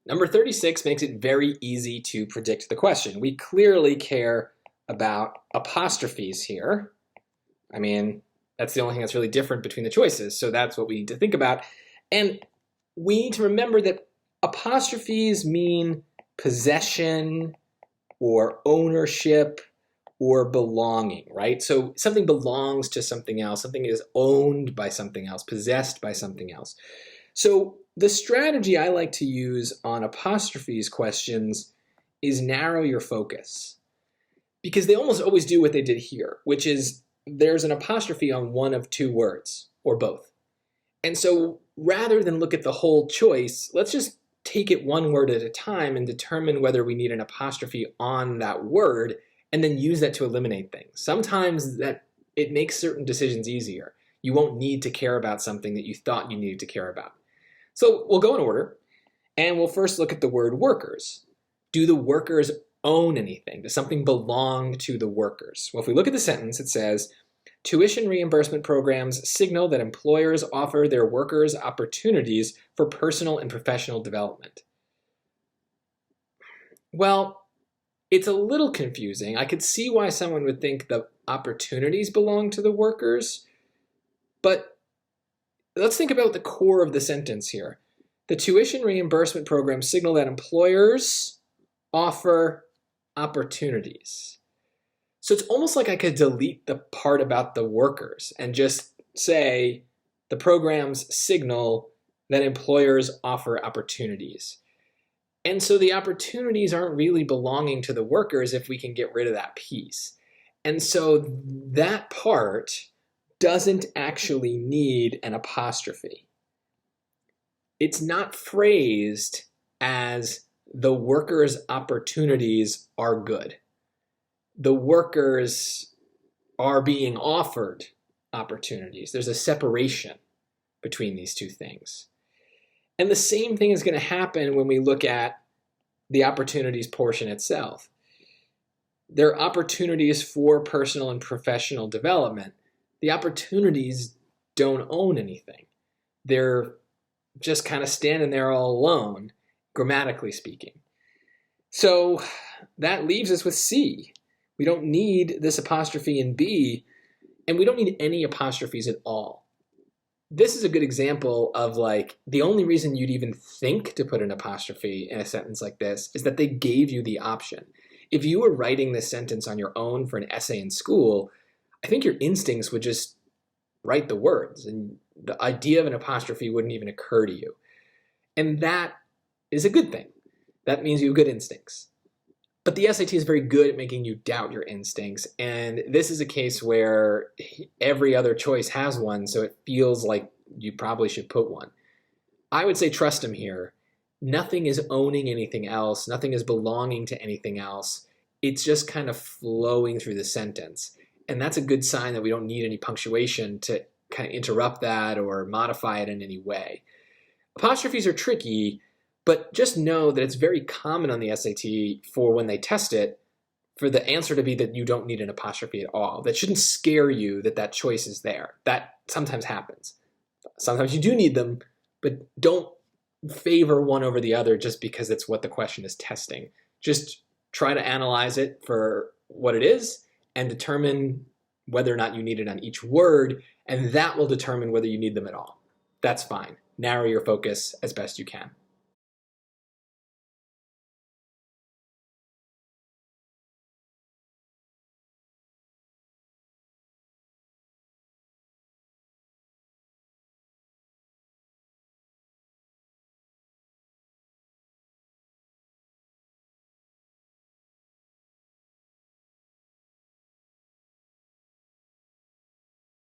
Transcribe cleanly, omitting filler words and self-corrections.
Number 36 makes it very easy to predict the question. We clearly care about apostrophes here. I mean, that's the only thing that's really different between the choices, so that's what we need to think about. And we need to remember that apostrophes mean possession or ownership or belonging, right? So something belongs to something else, something is owned by something else, possessed by something else. So the strategy I like to use on apostrophes questions is narrow your focus, because they almost always do what they did here, which is there's an apostrophe on one of two words or both. And so rather than look at the whole choice, let's just take it one word at a time and determine whether we need an apostrophe on that word and then use that to eliminate things. Sometimes that it makes certain decisions easier. You won't need to care about something that you thought you needed to care about. So we'll go in order, and we'll first look at the word workers. Do the workers own anything? Does something belong to the workers? Well, if we look at the sentence, it says, tuition reimbursement programs signal that employers offer their workers opportunities for personal and professional development. Well, it's a little confusing. I could see why someone would think the opportunities belong to the workers, but let's think about the core of the sentence here. The tuition reimbursement programs signal that employers offer opportunities. So it's almost like I could delete the part about the workers and just say the programs signal that employers offer opportunities. And so the opportunities aren't really belonging to the workers if we can get rid of that piece. And so that part doesn't actually need an apostrophe. It's not phrased as the workers' opportunities are good. The workers are being offered opportunities. There's a separation between these two things. And the same thing is going to happen when we look at the opportunities portion itself. There are opportunities for personal and professional development. The opportunities don't own anything. They're just kind of standing there all alone, grammatically speaking. So that leaves us with C. We don't need this apostrophe in B, and we don't need any apostrophes at all. This is a good example of like the only reason you'd even think to put an apostrophe in a sentence like this is that they gave you the option. If you were writing this sentence on your own for an essay in school, I think your instincts would just write the words and the idea of an apostrophe wouldn't even occur to you. And that is a good thing. That means you have good instincts. But the SAT is very good at making you doubt your instincts, and this is a case where every other choice has one, so it feels like you probably should put one. I would say trust him here. Nothing is owning anything else. Nothing is belonging to anything else. It's just kind of flowing through the sentence. And that's a good sign that we don't need any punctuation to kind of interrupt that or modify it in any way. Apostrophes are tricky, but just know that it's very common on the SAT for when they test it, for the answer to be that you don't need an apostrophe at all. That shouldn't scare you that that choice is there. That sometimes happens. Sometimes you do need them, but don't favor one over the other just because it's what the question is testing. Just try to analyze it for what it is and determine whether or not you need it on each word, and that will determine whether you need them at all. That's fine. Narrow your focus as best you can.